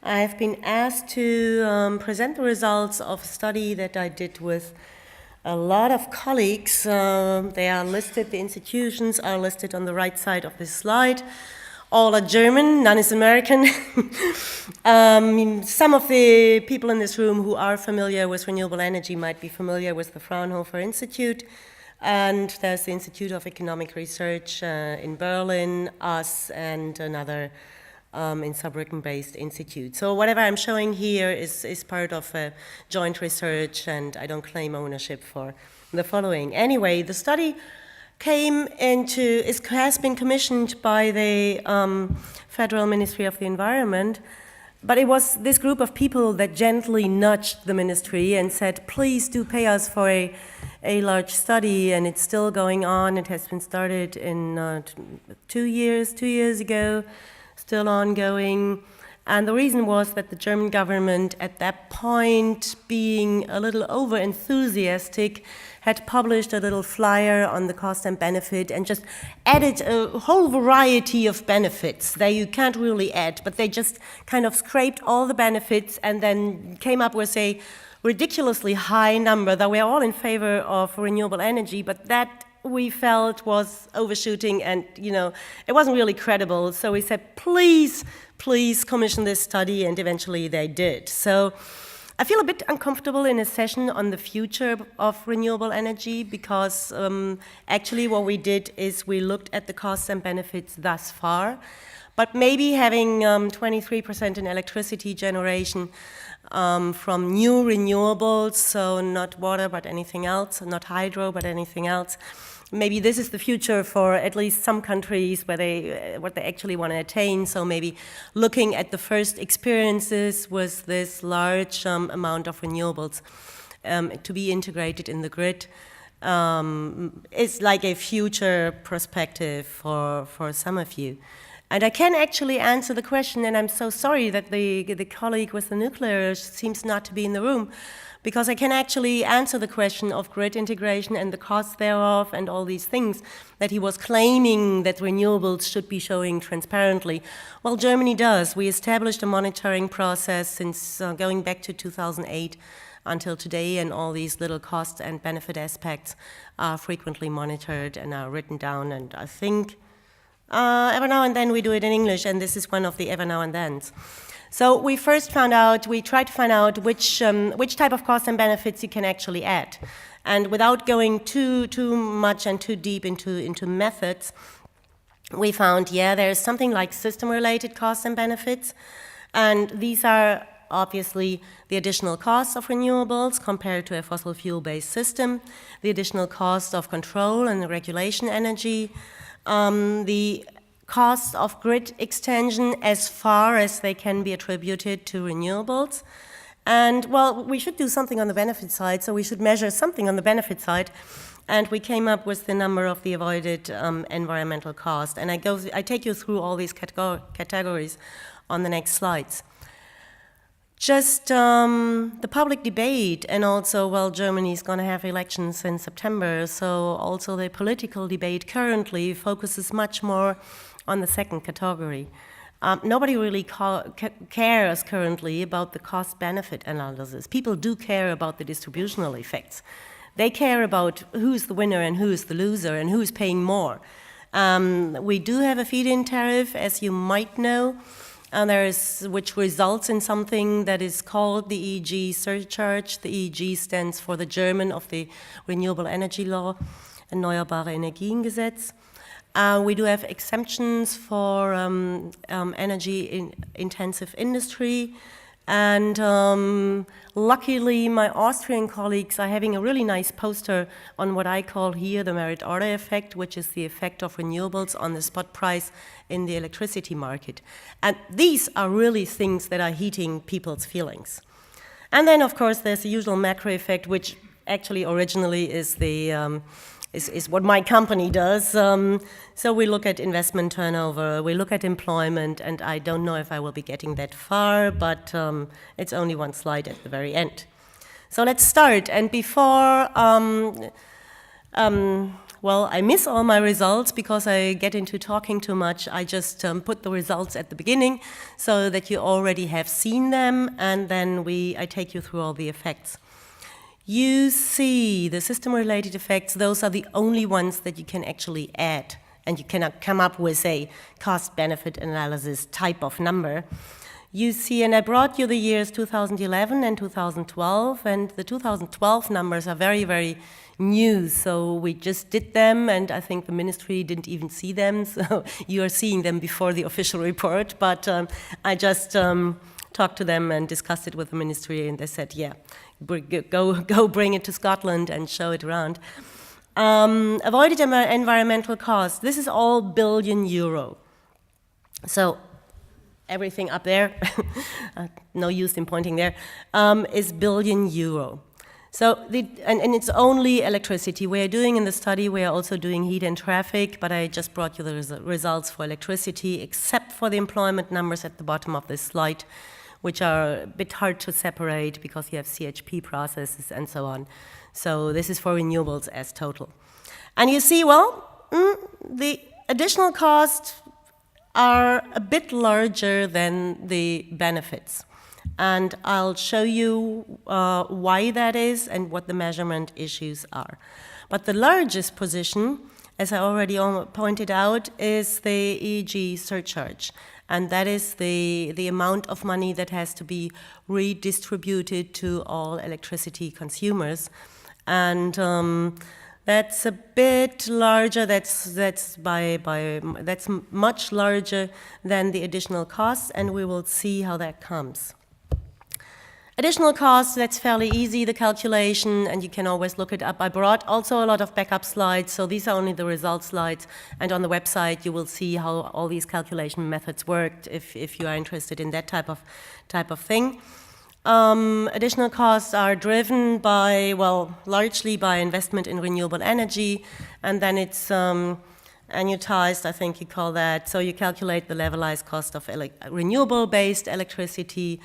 I have been asked to present the results of a study that I did with a lot of colleagues. They are listed, the institutions are listed on the right side of this slide. All are German, none is American. Some of the people in this room who are familiar with renewable energy might be familiar with the Fraunhofer Institute. And there's the Institute of Economic Research in Berlin, us, and another in Saarbrücken-based institute. So whatever I'm showing here is part of a joint research, and I don't claim ownership for the following. Anyway, the study has been commissioned by the Federal Ministry of the Environment, but it was this group of people that gently nudged the ministry and said, please do pay us for a large study, and it's still going on. It has been started in 2 years ago, still ongoing. And the reason was that the German government at that point, being a little over-enthusiastic, had published a little flyer on the cost and benefit and just added a whole variety of benefits that you can't really add, but they just kind of scraped all the benefits and then came up with a ridiculously high number that we're all in favor of renewable energy, but that we felt was overshooting and, it wasn't really credible. So we said, please commission this study, and eventually they did. So I feel a bit uncomfortable in a session on the future of renewable energy because actually what we did is we looked at the costs and benefits thus far, but maybe having 23% in electricity generation from new renewables, so not water but anything else, not hydro but anything else. Maybe this is the future for at least some countries what they actually want to attain. So maybe looking at the first experiences with this large amount of renewables to be integrated in the grid is like a future perspective for some of you. And I can actually answer the question, and I'm so sorry that the colleague with the nuclear seems not to be in the room, because I can actually answer the question of grid integration and the costs thereof and all these things that he was claiming that renewables should be showing transparently. Well, Germany does. We established a monitoring process since going back to 2008 until today, and all these little cost and benefit aspects are frequently monitored and are written down, and I think every now and then we do it in English, and this is one of the every now and thens. So we tried to find out which type of costs and benefits you can actually add. And without going too much and too deep into methods, we found, there's something like system-related costs and benefits. And these are obviously the additional costs of renewables compared to a fossil fuel-based system, the additional cost of control and regulation energy, the costs of grid extension as far as they can be attributed to renewables. And, well, we should do something on the benefit side, so we should measure something on the benefit side. And we came up with the number of the avoided environmental cost. And I take you through all these categories on the next slides. Just the public debate, and also, well, Germany's going to have elections in September, so also the political debate currently focuses much more on the second category. Nobody really cares currently about the cost-benefit analysis. People do care about the distributional effects. They care about who's the winner and who's the loser and who's paying more. We do have a feed-in tariff, as you might know, which results in something that is called the EEG surcharge. The EEG stands for the German of the Renewable Energy Law, Erneuerbare Energiengesetz. We do have exemptions for energy-intensive industry, and luckily my Austrian colleagues are having a really nice poster on what I call here the merit order effect, which is the effect of renewables on the spot price in the electricity market. And these are really things that are heating people's feelings. And then, of course, there's the usual macro effect, which actually originally is is what my company does. So we look at investment turnover, we look at employment, and I don't know if I will be getting that far, but it's only one slide at the very end. So let's start. And before well, I miss all my results because I get into talking too much. I just put the results at the beginning so that you already have seen them, and then I take you through all the effects. You see the system-related effects, those are the only ones that you can actually add, and you cannot come up with a cost-benefit analysis type of number. You see, and I brought you the years 2011 and 2012, and the 2012 numbers are very, very new, so we just did them, and I think the ministry didn't even see them, so you are seeing them before the official report, but I just talked to them and discussed it with the ministry, and they said, yeah, go bring it to Scotland and show it around. Avoided environmental costs, this is all billion euro. So everything up there, no use in pointing there, is billion euro. So, and it's only electricity. We are doing in the study, we are also doing heat and traffic, but I just brought you the results for electricity, except for the employment numbers at the bottom of this slide, which are a bit hard to separate because you have CHP processes and so on. So this is for renewables as total. And you see, well, the additional costs are a bit larger than the benefits. And I'll show you why that is and what the measurement issues are. But the largest position, as I already pointed out, is the EEG surcharge. And that is the amount of money that has to be redistributed to all electricity consumers. And that's a bit larger, that's much larger than the additional costs, and we will see how that comes. Additional costs, that's fairly easy, the calculation, and you can always look it up. I brought also a lot of backup slides, so these are only the result slides, and on the website you will see how all these calculation methods worked if you are interested in that type of thing. Additional costs are driven by, well, largely by investment in renewable energy, and then it's annuitized, I think you call that. So you calculate the levelized cost of renewable-based electricity,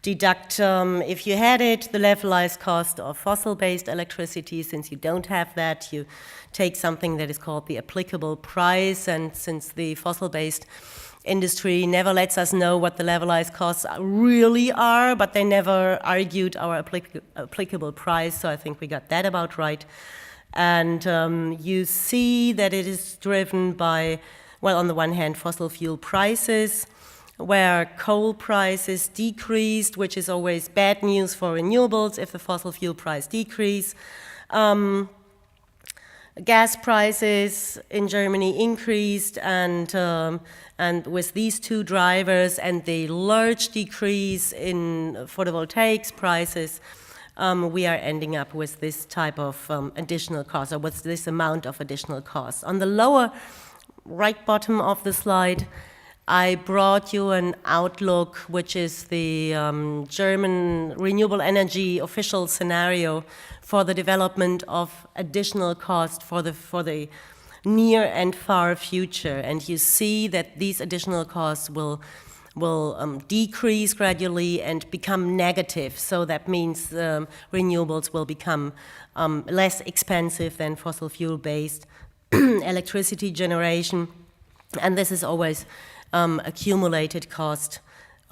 deduct, if you had it, the levelized cost of fossil-based electricity. Since you don't have that, you take something that is called the applicable price, and since the fossil-based industry never lets us know what the levelized costs really are, but they never argued our applicable price, so I think we got that about right. And you see that it is driven by, well, on the one hand, fossil fuel prices, where coal prices decreased, which is always bad news for renewables if the fossil fuel price decrease. Gas prices in Germany increased, and with these two drivers and the large decrease in photovoltaics prices, we are ending up with this type of additional cost, or with this amount of additional cost. On the lower right bottom of the slide, I brought you an outlook, which is the German renewable energy official scenario for the development of additional cost for the near and far future. And you see that these additional costs will decrease gradually and become negative. So that means renewables will become less expensive than fossil fuel-based electricity generation. And this is always accumulated cost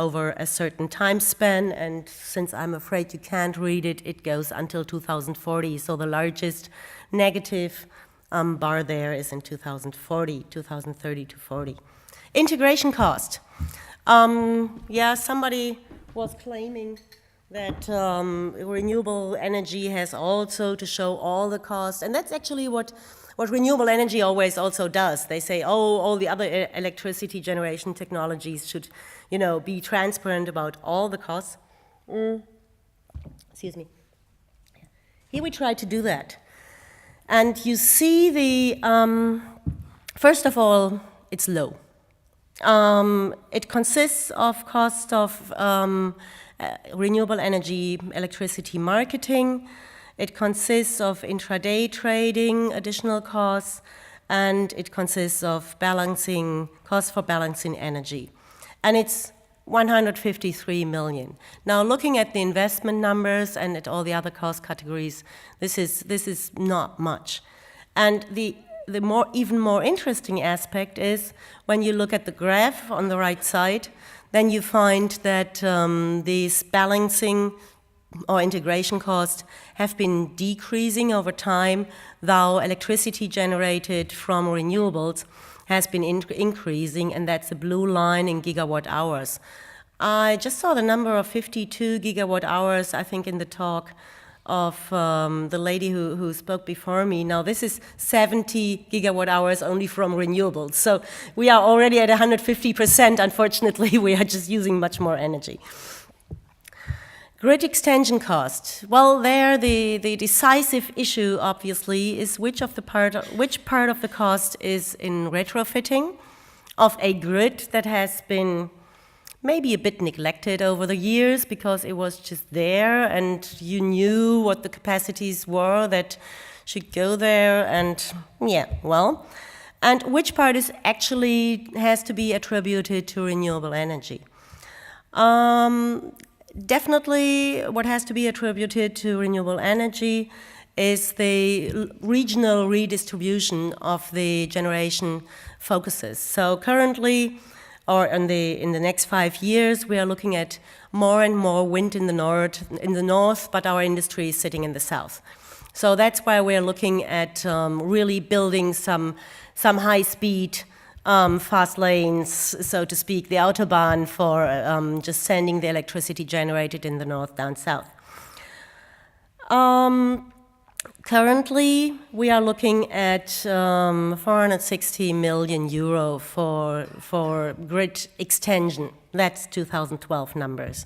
over a certain time span, and since I'm afraid you can't read it, it goes until 2040, so the largest negative bar there is in 2040, 2030 to 40. Integration cost. Yeah, somebody was claiming that renewable energy has also to show all the costs, and that's actually what renewable energy always also does. They say, oh, all the other electricity generation technologies should, be transparent about all the costs. Excuse me. Here we try to do that. And you see first of all, it's low. It consists of cost of renewable energy electricity marketing. It consists of intraday trading, additional costs, and it consists of costs for balancing energy. And it's 153 million. Now, looking at the investment numbers and at all the other cost categories, this is not much. And the even more interesting aspect is when you look at the graph on the right side, then you find that these balancing or integration costs have been decreasing over time, though electricity generated from renewables has been increasing, and that's the blue line in gigawatt hours. I just saw the number of 52 gigawatt hours, I think, in the talk of the lady who spoke before me. Now, this is 70 gigawatt hours only from renewables. So we are already at 150%. Unfortunately, we are just using much more energy. Grid extension cost. Well, there the decisive issue, obviously, is which part of the cost is in retrofitting of a grid that has been maybe a bit neglected over the years because it was just there and you knew what the capacities were that should go there, and and which part is actually has to be attributed to renewable energy. Definitely what has to be attributed to renewable energy is the regional redistribution of the generation focuses. So currently, or in the next 5 years, we are looking at more and more wind in the north, but our industry is sitting in the south. So that's why we are looking at really building some high-speed fast lanes, so to speak, the Autobahn for just sending the electricity generated in the north down south. Currently, we are looking at 460 million euro for grid extension. That's 2012 numbers.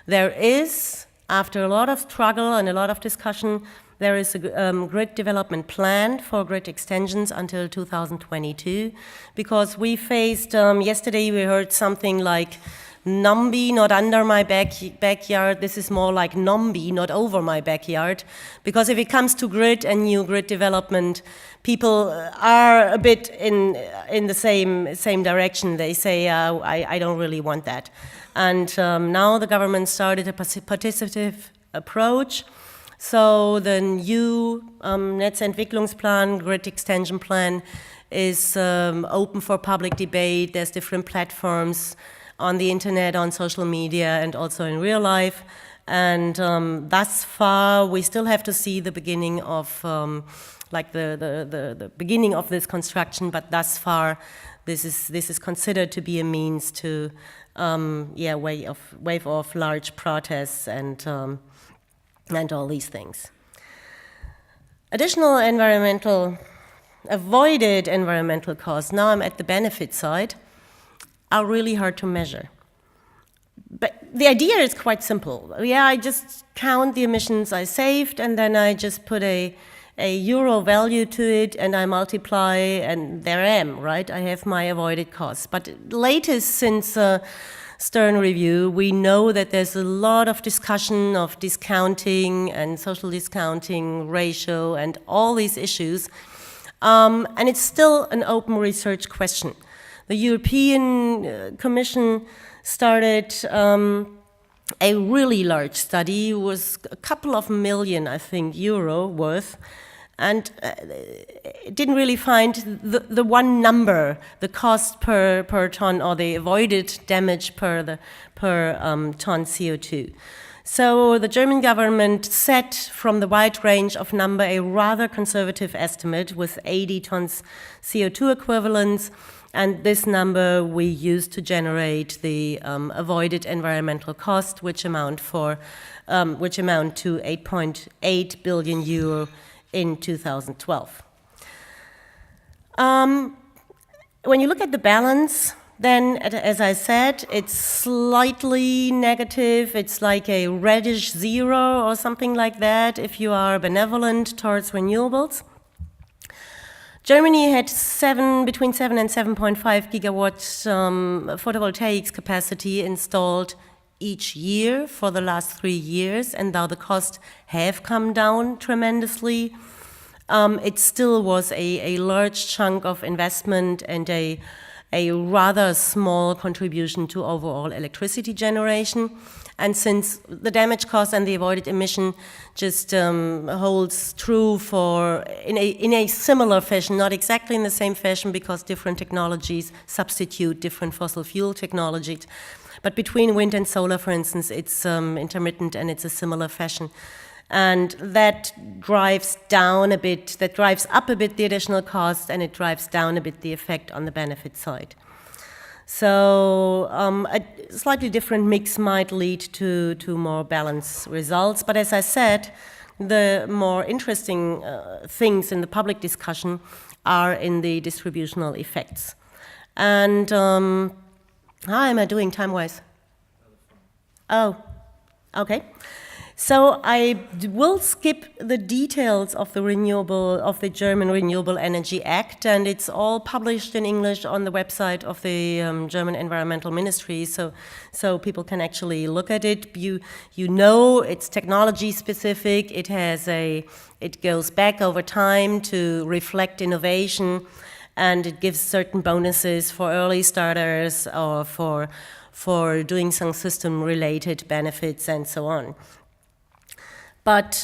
There is, after a lot of struggle and a lot of discussion, there is a grid development plan for grid extensions until 2022, because we faced, yesterday we heard something like, NOMBY, not under my backyard. This is more like NOMBY, not over my backyard. Because if it comes to grid and new grid development, people are a bit in the same direction. They say, I don't really want that. And now the government started a participative approach. So the new Netzentwicklungsplan, grid extension plan, is open for public debate. There's different platforms on the internet, on social media, and also in real life. And thus far, we still have to see the beginning of, the beginning of this construction. But thus far, this is considered to be a means to, wave off large protests and all these things. Additional avoided environmental costs. Now I'm at the benefit side. Are really hard to measure. But the idea is quite simple. I just count the emissions I saved, and then I just put a euro value to it, and I multiply, and there I am, right? I have my avoided costs. But latest since Stern review, we know that there's a lot of discussion of discounting and social discounting ratio and all these issues, and it's still an open research question. The European Commission started a really large study. It was a couple of million, I think, euro worth, and it didn't really find the one number, the cost per ton or the avoided damage per ton CO2. So the German government set from the wide range of number a rather conservative estimate with 80 tons CO2 equivalents. And this number we use to generate the avoided environmental cost, which amount to 8.8 billion euro in 2012. When you look at the balance, then, as I said, it's slightly negative. It's like a reddish zero or something like that if you are benevolent towards renewables. Germany had between 7 and 7.5 gigawatts photovoltaics capacity installed each year for the last 3 years, and now the costs have come down tremendously. It still was a large chunk of investment and a rather small contribution to overall electricity generation. And since the damage cost and the avoided emission just holds true in a similar fashion, not exactly in the same fashion because different technologies substitute different fossil fuel technologies, but between wind and solar, for instance, it's intermittent and it's a similar fashion. And that drives up a bit the additional cost, and it drives down a bit the effect on the benefit side. So a slightly different mix might lead to more balanced results. But as I said, the more interesting things in the public discussion are in the distributional effects. And how am I doing time-wise? Oh, okay. So I will skip the details of the German Renewable Energy Act, and it's all published in English on the website of the German Environmental Ministry, so people can actually look at it. You know it's technology specific. It goes back over time to reflect innovation, and it gives certain bonuses for early starters or for doing some system-related benefits and so on. But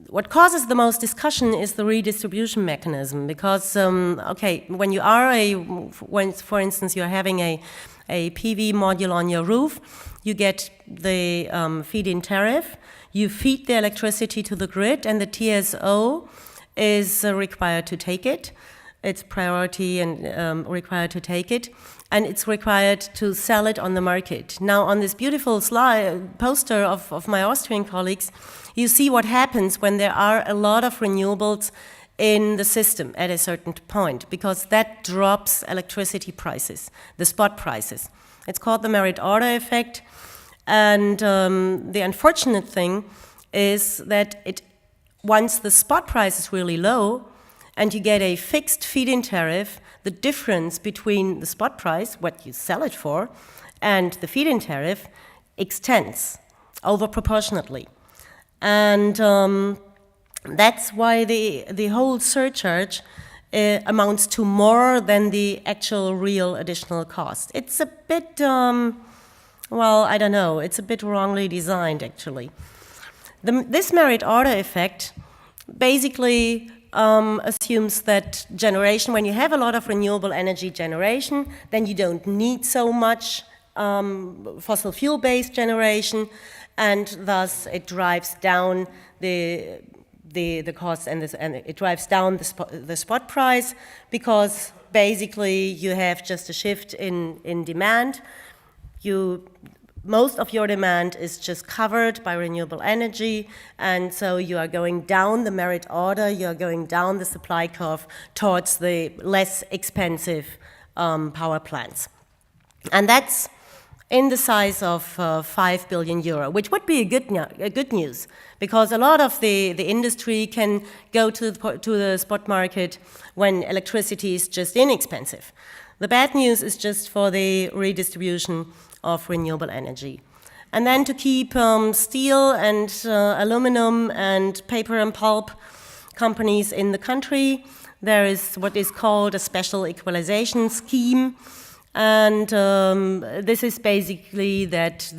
what causes the most discussion is the redistribution mechanism, because, when you are for instance, you're having a PV module on your roof, you get the feed-in tariff, you feed the electricity to the grid, and the TSO is required to take it. It's priority and required to take it. And it's required to sell it on the market. Now, on this beautiful poster of my Austrian colleagues, you see what happens when there are a lot of renewables in the system at a certain point, because that drops electricity prices, the spot prices. It's called the merit order effect. And the unfortunate thing is that once the spot price is really low and you get a fixed feed-in tariff, the difference between the spot price, what you sell it for, and the feed-in tariff extends over proportionately. And that's why the whole surcharge amounts to more than the actual real additional cost. It's a bit, I don't know, it's a bit wrongly designed, actually. This merit order effect basically assumes that generation, when you have a lot of renewable energy generation, then you don't need so much fossil fuel-based generation, and thus it drives down the cost and it drives down the spot price, because basically you have just a shift in demand. Most of your demand is just covered by renewable energy, and so you are going down the merit order, you are going down the supply curve towards the less expensive power plants. And that's in the size of 5 billion euro, which would be a good news, because a lot of the industry can go to the spot market when electricity is just inexpensive. The bad news is just for the redistribution of renewable energy. And then to keep steel and aluminum and paper and pulp companies in the country, there is what is called a special equalization scheme. And this is basically that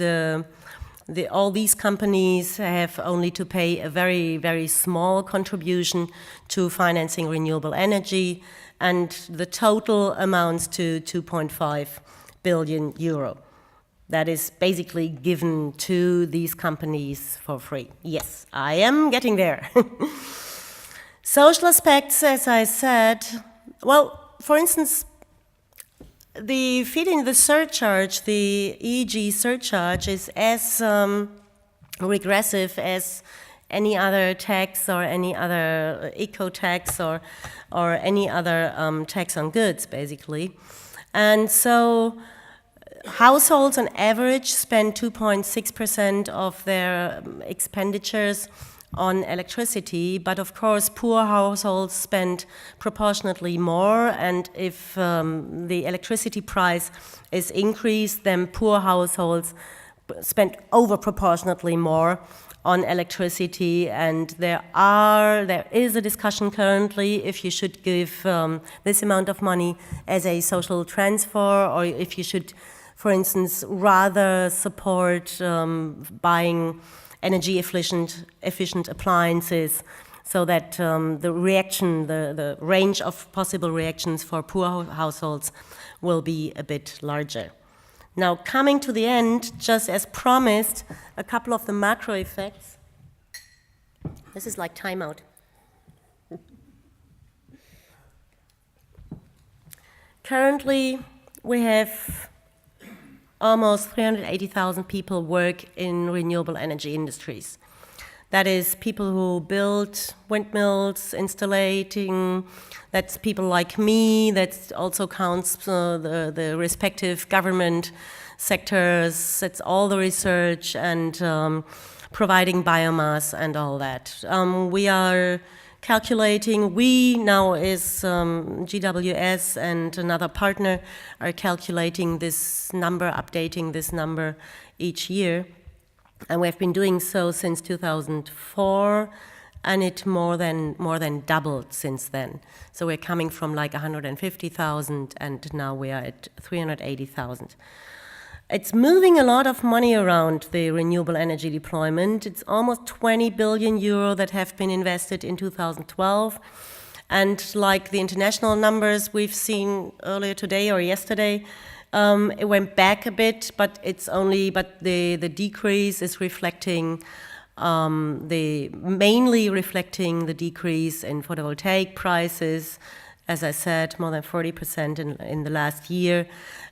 all these companies have only to pay a very, very small contribution to financing renewable energy, and the total amounts to 2.5 billion euro. That is basically given to these companies for free. Yes, I am getting there. Social aspects, as I said, well, for instance, the feed-in the surcharge, the EEG surcharge, is as regressive as any other tax or any other eco-tax or any other tax on goods, basically. And so households on average spend 2.6% of their expenditures on electricity, but of course poor households spend proportionately more, and if the electricity price is increased, then poor households spend over proportionately more on electricity. And there is a discussion currently if you should give this amount of money as a social transfer, or if you should for instance, rather support buying energy efficient appliances, so that the range of possible reactions for poor households will be a bit larger. Now, coming to the end, just as promised, a couple of the macro effects. This is like timeout. Currently, we have almost 380,000 people work in renewable energy industries. That is people who build windmills, installating, that's people like me, that also counts the respective government sectors, it's all the research and providing biomass and all that. We are calculating, we now is GWS and another partner are calculating this number, updating this number each year. And we have been doing so since 2004, and it more than doubled since then. So we're coming from like 150,000, and now we are at 380,000. It's moving a lot of money around, the renewable energy deployment. It's almost 20 billion euro that have been invested in 2012. And like the international numbers we've seen earlier today or yesterday, it went back a bit, but the decrease is reflecting, mainly reflecting the decrease in photovoltaic prices, as I said, more than 40% in the last year.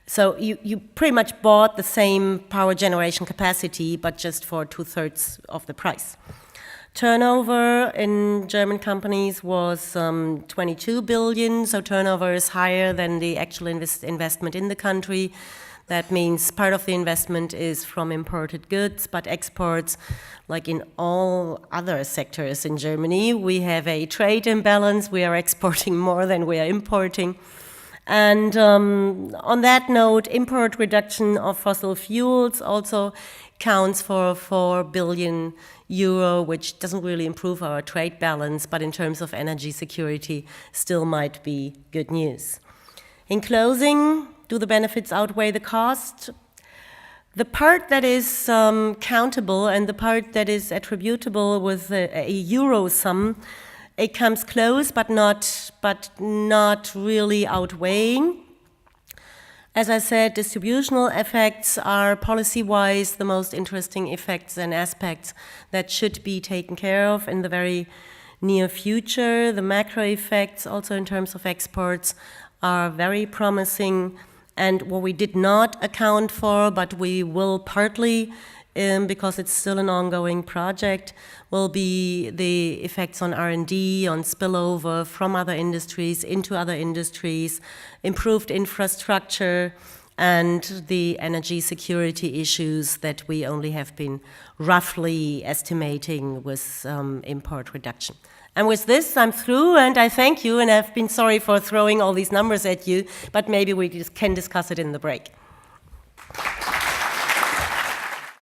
So you pretty much bought the same power generation capacity, but just for 2/3 of the price. Turnover in German companies was 22 billion, so turnover is higher than the actual investment in the country. That means part of the investment is from imported goods, but exports, like in all other sectors in Germany, we have a trade imbalance. We are exporting more than we are importing. And on that note, import reduction of fossil fuels also counts for 4 billion euro, which doesn't really improve our trade balance, but in terms of energy security, still might be good news. In closing, do the benefits outweigh the cost? The part that is countable and the part that is attributable with a euro sum, it comes close, but not really outweighing. As I said, distributional effects are policy-wise the most interesting effects and aspects that should be taken care of in the very near future. The macro effects, also in terms of exports, are very promising. And what we did not account for, but we will partly, because it's still an ongoing project, will be the effects on R&D, on spillover from other industries into other industries, improved infrastructure, and the energy security issues that we only have been roughly estimating with import reduction. And with this, I'm through, and I thank you, and I've been sorry for throwing all these numbers at you, but maybe we can discuss it in the break.